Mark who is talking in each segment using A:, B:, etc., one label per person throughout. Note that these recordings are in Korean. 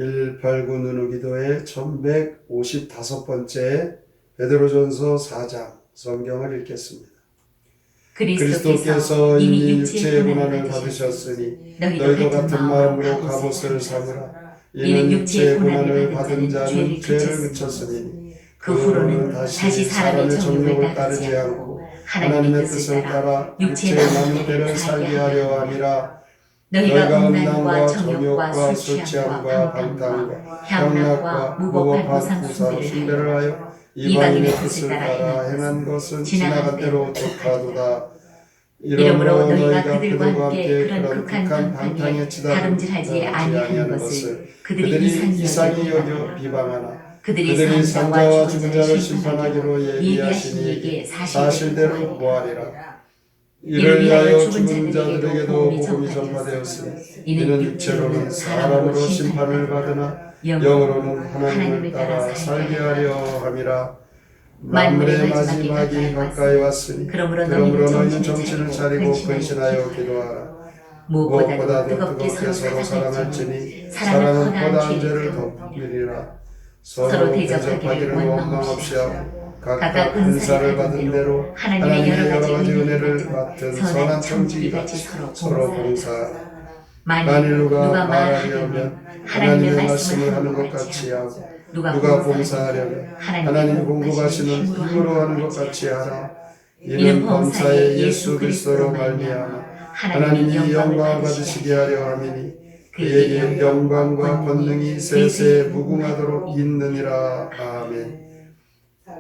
A: 189 누누기도의 1155번째 베드로전서 4장 성경을 읽겠습니다. 그리스도께서 이미 육체의 고난을 받으셨으니 너희도 같은 마음으로 갑옷을 삼으라. 이는 육체의 고난을 받은 자는 죄를 그쳤으니 그 후로는 다시 사람의 정욕을 따르지 않고 하나님의 뜻을 따라 육체의 남은 때를 살게 하려 함이라. 너희가 음란과 정욕과 술 취함과 방탕과 향락과 무법한 우상 숭배를 하여 이방인의 뜻을 따라 행한 것은 지나간 때로 족하도다. 이러므로 너희가 그들과 함께 그런 극한 방탕에 다름질하지 아니한 것을 그들이 이상히 여겨 비방하나 그들이 산자와 죽은 자를 심판하기로 예비하신 이에게 사실대로 보아리라. 이를 위하여 죽은 자들에게도 복음이 전파되었으니 이는 육체로는 사람으로 심판을 받으나 영으로는 하나님을 따라 살게 하려 함이라. 만물의 마지막이 가까이 왔으니 그러므로 너희는 정신을 차리고 근신하여 기도하라. 무엇보다도 뜨겁게 서로 사랑할지니 사랑은 허다한 죄를 덮으리라. 서로 대접하기를 원망 없이 하고 각각 은사를 받은 대로 하나님의 여러 가지 은혜를 맡은 선한 청지기같이 서로 봉사하라. 만일 누가 말하려면 하나님의 말씀을 하는 것 같이 하고 누가 봉사하려면 하나님이 공급하시는 힘으로 하는 것 같이 하라. 이는 범사에 예수 그리스도로 말미암아 하나님이 영광을 받으시게 하려 함이니 그에게 영광과 권능이 세세에 무궁하도록 있느니라. 아멘.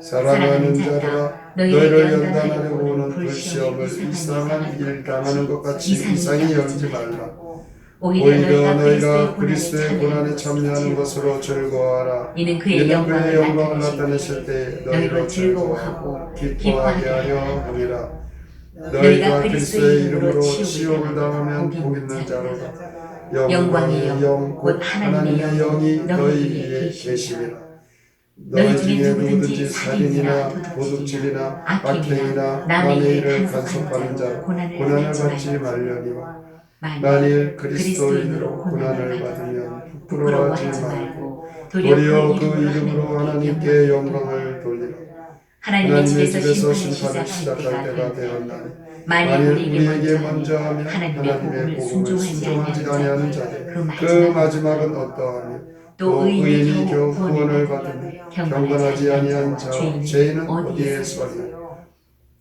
A: 사랑하는 자들아, 너희를 연단하려고 오는 불시험을 이상한 일 당하는 것 같이 이상히 여기지 말라. 오히려 너희가 그리스도의 고난에 참여하는 것으로 즐거워하라. 이는 그의 영광을 나타내실 때 너희로 즐거워하고 기뻐하게 하려 함이라. 너희가 그리스도의 이름으로 치욕을 당하면 복 있는 자로다. 영광의 영 곧 하나님의 영이 너희 위에 계심이라. 너희 중에 누구든지 살인이나 도둑질이나 악행이나 남의 일을 간섭하는 자로 고난을 받지 말려니와 만일 그리스도인으로 고난을 받으면 부끄러워하지 말고 도리어 그 이름으로 하나님께 영광을 돌리라. 하나님의 집에서 심판을 시작할 때가 되었나니 만일 우리에게 먼저 하면 하나님의 복음을 순종하지 아니하는 자들 그 마지막은 어떠하며 또 의인이 겨우 구원을 받으며 경건하지 아니한 자와 죄인은 어디에 서리요.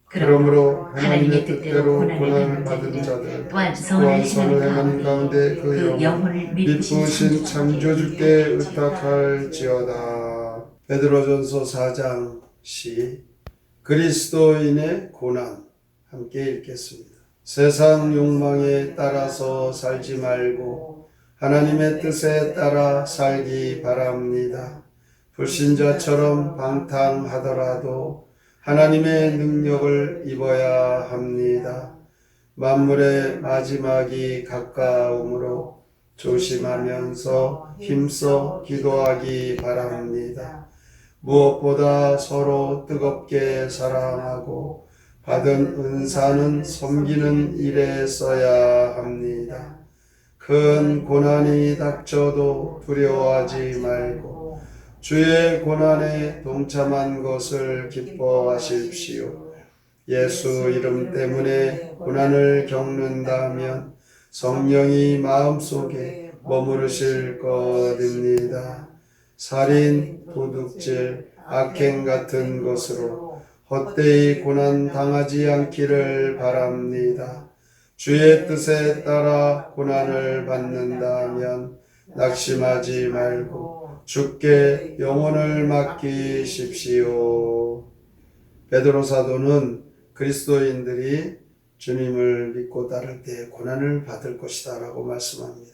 A: 그러므로 하나님의 뜻대로 고난을 받은 자들 또한 선을 행하는 가운데 그 영혼을 믿으신 창조주께 의탁할지어다. 베드로전서 4장 시 그리스도인의 고난 함께 읽겠습니다. 세상 욕망에 따라서 살지 말고 하나님의 뜻에 따라 살기 바랍니다. 불신자처럼 방탕하더라도 하나님의 능력을 입어야 합니다. 만물의 마지막이 가까우므로 조심하면서 힘써 기도하기 바랍니다. 무엇보다 서로 뜨겁게 사랑하고 받은 은사는 섬기는 일에 써야 합니다. 큰 고난이 닥쳐도 두려워하지 말고 주의 고난에 동참한 것을 기뻐하십시오. 예수 이름 때문에 고난을 겪는다면 성령이 마음속에 머무르실 것입니다. 살인, 도둑질, 악행 같은 것으로 헛되이 고난 당하지 않기를 바랍니다. 주의 뜻에 따라 고난을 받는다면 낙심하지 말고 주께 영혼을 맡기십시오. 베드로 사도는 그리스도인들이 주님을 믿고 따를 때 고난을 받을 것이다 라고 말씀합니다.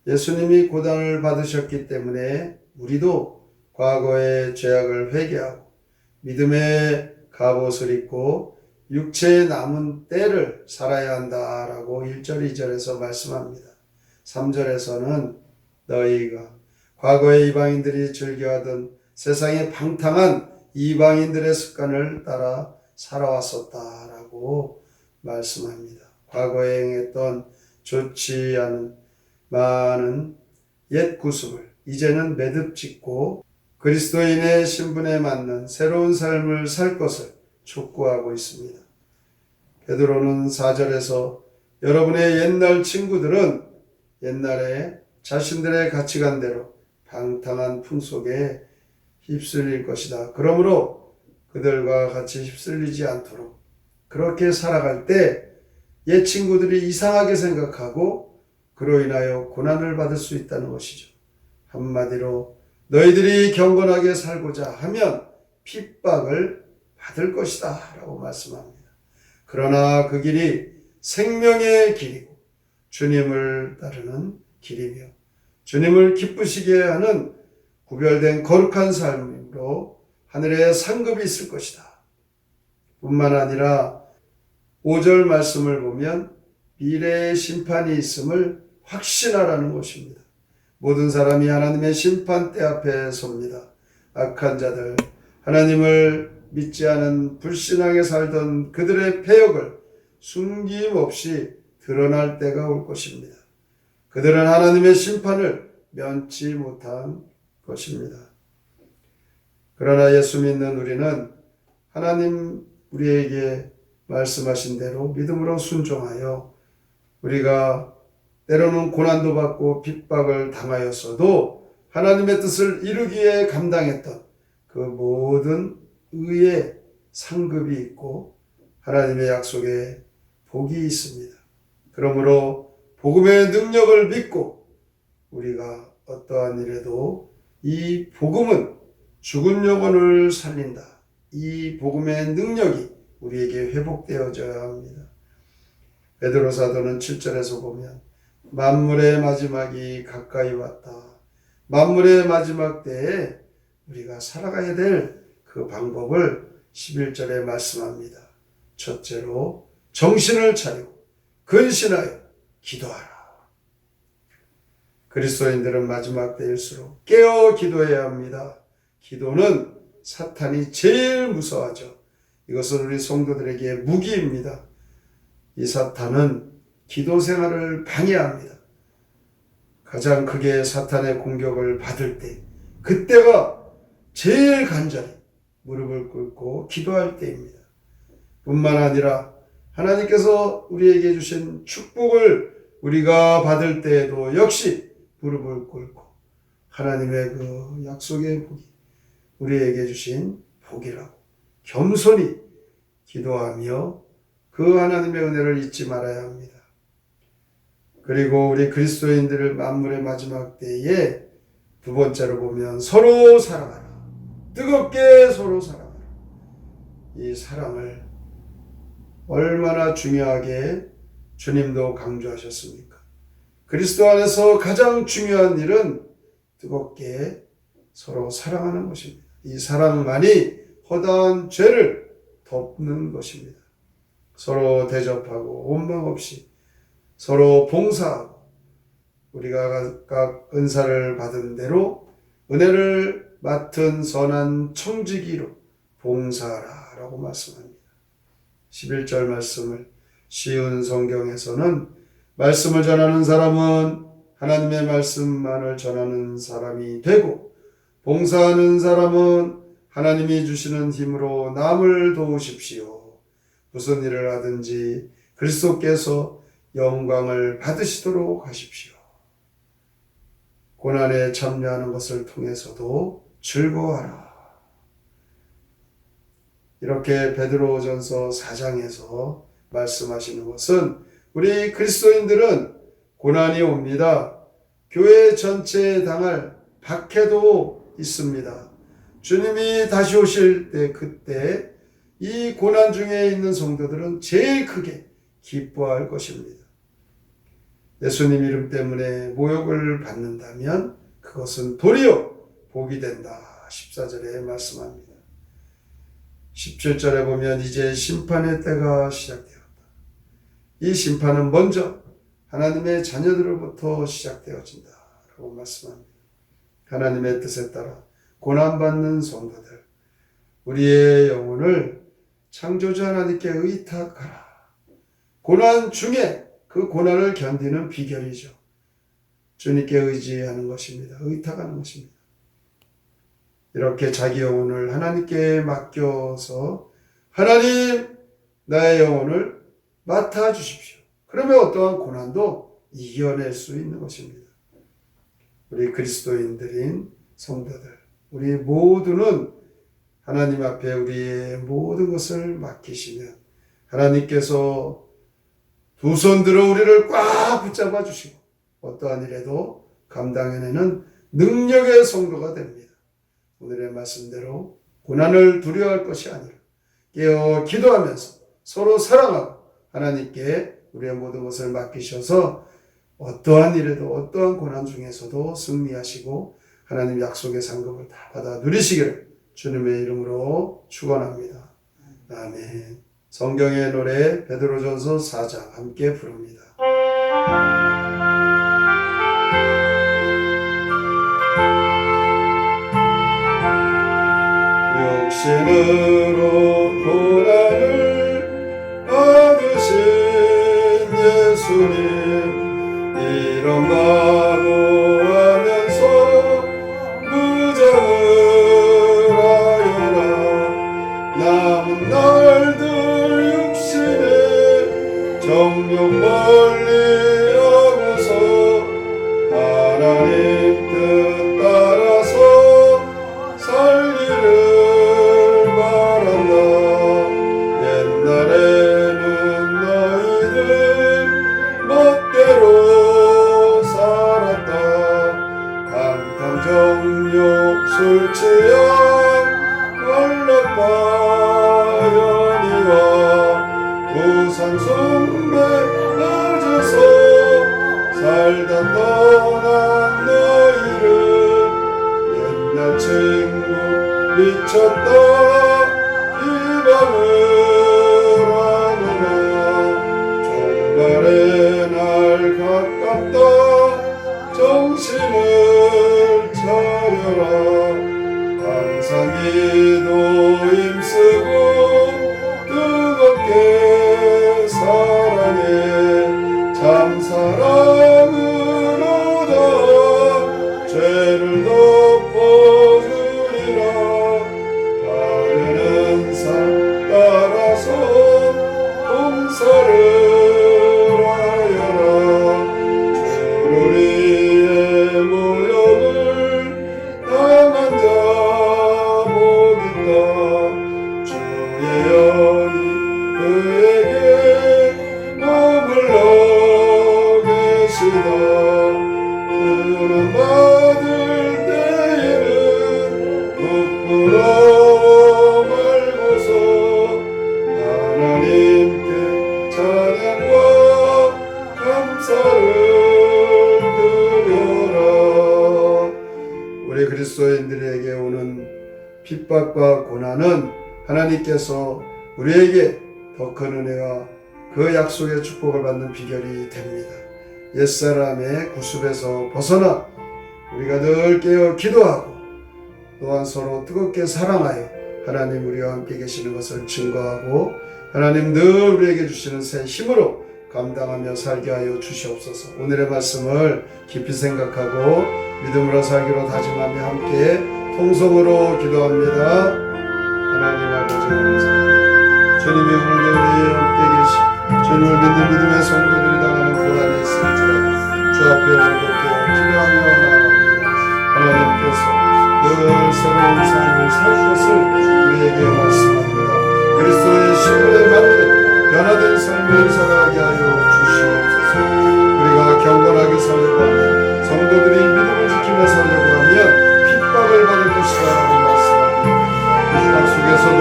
A: 예수님이 고난을 받으셨기 때문에 우리도 과거의 죄악을 회개하고 믿음의 갑옷을 입고 육체의 남은 때를 살아야 한다라고 1절 2절에서 말씀합니다. 3절에서는 너희가 과거의 이방인들이 즐겨하던 세상의 방탕한 이방인들의 습관을 따라 살아왔었다라고 말씀합니다. 과거에 행했던 좋지 않은 많은 옛 구습을 이제는 매듭 짓고 그리스도인의 신분에 맞는 새로운 삶을 살 것을 촉구하고 있습니다. 베드로는 4절에서 여러분의 옛날 친구들은 옛날에 자신들의 가치관대로 방탕한 풍속에 휩쓸릴 것이다. 그러므로 그들과 같이 휩쓸리지 않도록 그렇게 살아갈 때 옛 친구들이 이상하게 생각하고 그로 인하여 고난을 받을 수 있다는 것이죠. 한마디로 너희들이 경건하게 살고자 하면 핍박을 받을 것이다 라고 말씀합니다. 그러나 그 길이 생명의 길이고 주님을 따르는 길이며 주님을 기쁘시게 하는 구별된 거룩한 삶으로 하늘에 상급이 있을 것이다. 뿐만 아니라 5절 말씀을 보면 미래의 심판이 있음을 확신하라는 것입니다. 모든 사람이 하나님의 심판대 앞에 섭니다. 악한 자들, 하나님을 믿지 않은 불신앙에 살던 그들의 패역을 숨김없이 드러날 때가 올 것입니다. 그들은 하나님의 심판을 면치 못한 것입니다. 그러나 예수 믿는 우리는 하나님 우리에게 말씀하신 대로 믿음으로 순종하여 우리가 때로는 고난도 받고 핍박을 당하였어도 하나님의 뜻을 이루기에 감당했던 그 모든 의의 상급이 있고 하나님의 약속에 복이 있습니다. 그러므로 복음의 능력을 믿고 우리가 어떠한 일에도 이 복음은 죽은 영혼을 살린다. 이 복음의 능력이 우리에게 회복되어져야 합니다. 베드로 사도는 7절에서 보면 만물의 마지막이 가까이 왔다. 만물의 마지막 때에 우리가 살아가야 될 그 방법을 11절에 말씀합니다. 첫째로 정신을 차리고 근신하여 기도하라. 그리스도인들은 마지막 때일수록 깨어 기도해야 합니다. 기도는 사탄이 제일 무서워하죠. 이것은 우리 성도들에게 무기입니다. 이 사탄은 기도 생활을 방해합니다. 가장 크게 사탄의 공격을 받을 때, 그때가 제일 간절히 무릎을 꿇고 기도할 때입니다. 뿐만 아니라 하나님께서 우리에게 주신 축복을 우리가 받을 때에도 역시 무릎을 꿇고 하나님의 그 약속의 복이 우리에게 주신 복이라고 겸손히 기도하며 그 하나님의 은혜를 잊지 말아야 합니다. 그리고 우리 그리스도인들을 만물의 마지막 때에 두 번째로 보면 서로 사랑하라. 뜨겁게 서로 사랑하라. 이 사랑을 얼마나 중요하게 주님도 강조하셨습니까? 그리스도 안에서 가장 중요한 일은 뜨겁게 서로 사랑하는 것입니다. 이 사랑만이 허다한 죄를 덮는 것입니다. 서로 대접하고 원망 없이 서로 봉사하고 우리가 각각 은사를 받은 대로 은혜를 맡은 선한 청지기로 봉사하라 라고 말씀합니다. 11절 말씀을 쉬운 성경에서는 말씀을 전하는 사람은 하나님의 말씀만을 전하는 사람이 되고 봉사하는 사람은 하나님이 주시는 힘으로 남을 도우십시오. 무슨 일을 하든지 그리스도께서 영광을 받으시도록 하십시오. 고난에 참여하는 것을 통해서도 즐거워하라. 이렇게 베드로전서 4장에서 말씀하시는 것은 우리 그리스도인들은 고난이 옵니다. 교회 전체에 당할 박해도 있습니다. 주님이 다시 오실 때 그때 이 고난 중에 있는 성도들은 제일 크게 기뻐할 것입니다. 예수님 이름 때문에 모욕을 받는다면 그것은 도리어 복이 된다. 14절에 말씀합니다. 17절에 보면 이제 심판의 때가 시작되었다. 이 심판은 먼저 하나님의 자녀들로부터 시작되어진다 라고 말씀합니다. 하나님의 뜻에 따라 고난받는 성도들, 우리의 영혼을 창조주 하나님께 의탁하라. 고난 중에 그 고난을 견디는 비결이죠. 주님께 의지하는 것입니다. 의탁하는 것입니다. 이렇게 자기 영혼을 하나님께 맡겨서 하나님 나의 영혼을 맡아주십시오. 그러면 어떠한 고난도 이겨낼 수 있는 것입니다. 우리 그리스도인들인 성도들, 우리 모두는 하나님 앞에 우리의 모든 것을 맡기시면 하나님께서 두 손 들어 우리를 꽉 붙잡아 주시고 어떠한 일에도 감당해내는 능력의 성도가 됩니다. 오늘의 말씀대로 고난을 두려워할 것이 아니라 깨어 기도하면서 서로 사랑하고 하나님께 우리의 모든 것을 맡기셔서 어떠한 일에도 어떠한 고난 중에서도 승리하시고 하나님 약속의 상급을 다 받아 누리시기를 주님의 이름으로 축원합니다. 아멘. 성경의 노래 베드로전서 4장 함께 부릅니다. 육신으로 고난을 받으신 예수님 이런 각오하면서 무장을 하여라. 남은 날들 육신에 정욕 멀리하고서 하나님 뜻 따라서 살기를 바란다. 옛날에는 너희들 멋대로 살았다. 방탕 정욕 술 취한 원력바연이와 우상 숭배 빠져서 살다 떠난 너희를 옛날 친구 미쳤다 비방을 하느라. 종말의 날 가깝다 정신을 차려라. 항상 기도 힘쓰고 뜨겁게 사랑해 참 사랑으로다 죄를 덮어주리라. 바르는 산 따라서 봉사를 하여라. 주를 위해 모욕을 당한 자 못 있다. 주의 영이 그에게 머물러 계시다. 그는 받을 때에는 부끄러워 말고서 하나님께 찬양과 감사를 드려라. 우리 그리스도인들에게 오는 핍박과 고난은 하나님께서 우리에게 더 큰 은혜와 그 약속의 축복을 받는 비결이 됩니다. 옛사람의 구습에서 벗어나 우리가 늘 깨어 기도하고 또한 서로 뜨겁게 사랑하여 하나님 우리와 함께 계시는 것을 증거하고 하나님 늘 우리에게 주시는 새 힘으로 감당하며 살게 하여 주시옵소서. 오늘의 말씀을 깊이 생각하고 믿음으로 살기로 다짐하며 함께 통성으로 기도합니다. 하나님 아버지 감사합니다. 주님이 오늘도 우리 함께 계시고 주님을 믿는 믿음의 성도들이 당하는 고난이 있을지라도 주 앞에 오늘도 기도하며 나아갑니다. 하나님께서 늘 새로운 삶을 살 것을 우리에게 말씀합니다. 그리스도의 신분에 맞는 변화된 삶을 살아가게 하여 주시옵소서. 우리가 경건하게 살려고 하면 성도들이 믿음을 지키며 살려고 하면 핍박을 받을 것이라고 말씀합니다. 핍박 속에서도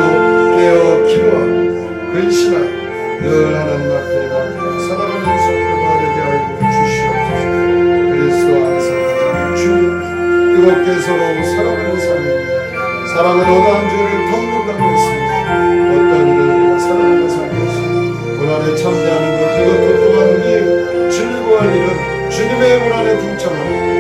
A: 깨어 기도하고 근신하여 늘 하나님 앞에 살아가는 성도가 되게 하여 주시옵소서. 그리스도 안에서 가장 중요한 뜨겁게 서로 살아가는 삶입니다. 사랑은 어떠한 죄를 덮는다고 했습니다. 어떤 일을 우리가 살아가는 삶이었습니다. 고난에 참여하는 것 그것도 또한 우리 즐거워할 일은 주님의 고난에 동참하고